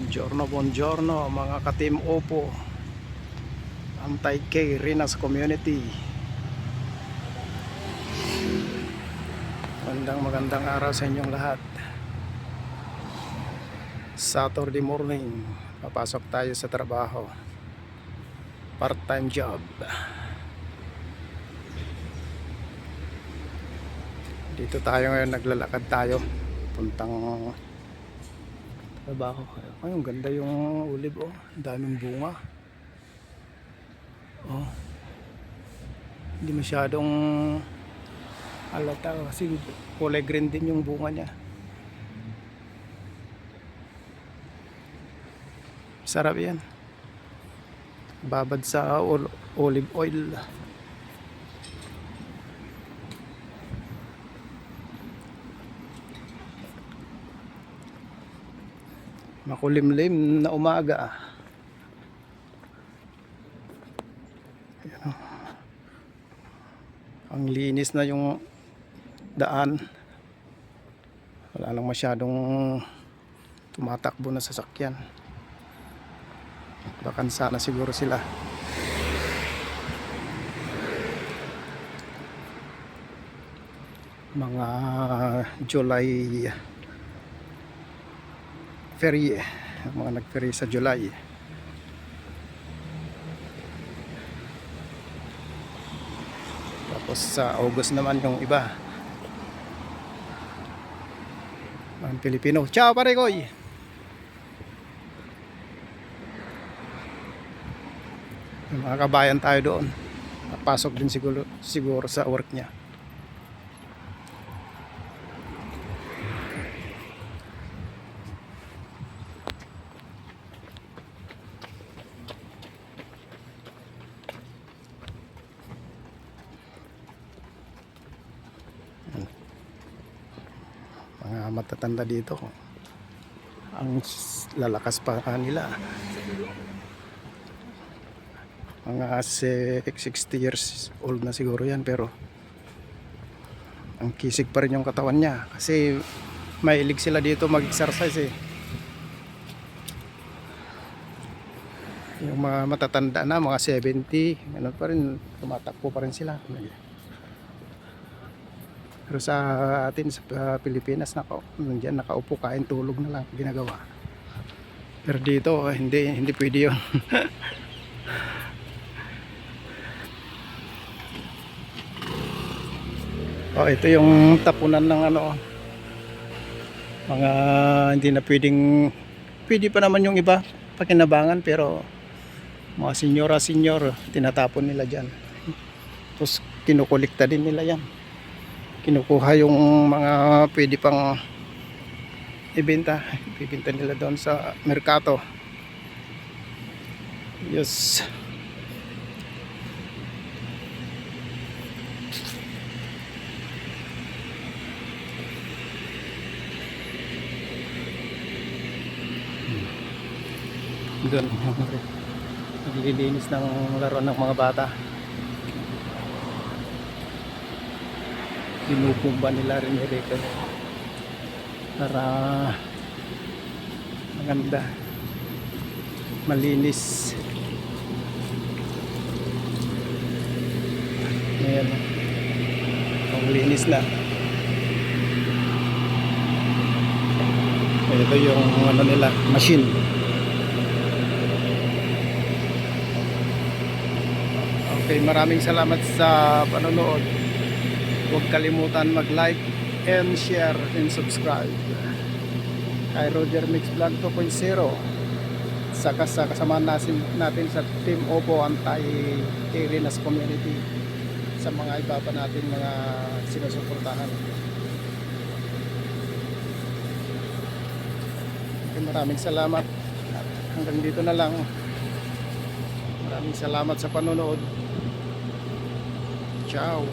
Buongiorno mga ka-Team Oppo, Antay-K Rinas Community. Magandang araw sa inyong lahat. Saturday morning, papasok tayo sa trabaho. Part-time job. Dito tayo ngayon, naglalakad tayo puntang trabaho. Ay, ang ganda yung ulib, oh. Ang daming bunga. Oh. Hindi masyadong halata kasi kulay green din yung bunga niya. Sarap yan. Babad sa olive oil. Makulimlim na umaga. Ayan, oh. Ang linis na yung daan. Wala lang masyadong tumatakbo na sasakyan. Bakansa na siguro sila. Mga July ferry, mga nag-ferry sa July. Tapos sa August naman yung iba, mga Pilipino. Ciao pare koy. Mga kabayan tayo doon. Napasok din siguro sa work niya. Mga matatanda dito, ang lalakas pa nila, mga 60 years old na siguro yan, pero ang kisig pa rin yung katawan niya kasi mahilig sila dito mag-exercise eh. Yung mga matatanda na, mga 70 ano pa rin, tumatakbo pa rin sila. Pero sa atin sa Pilipinas, nandiyan nakaupo, kain, tulog na lang ginagawa. Pero dito hindi pwede yun. Oh, ito yung tapunan ng mga hindi na pwede pa naman yung iba pakinabangan, pero mga senior tinatapon nila dyan. Tapos kinukulikta din nila yan. Kinukuha yung mga pwede pang ibenta nila doon sa merkato. Yes. Doon naglilinis ng laro ng mga bata. Pinupumba nila rin dito para maganda, malinis. Ayan, ang linis na. Ito yung nila, machine. Okay, maraming salamat sa panonood. Huwag kalimutan mag-like and share and subscribe kay Roger Mix Vlog 2.0. Saka sa kasama natin sa Team Oppo Antay-K Rinas Community, sa mga iba pa natin mga sinusuportahan. Okay, maraming salamat. Hanggang dito na lang. Maraming salamat sa panonood. Ciao.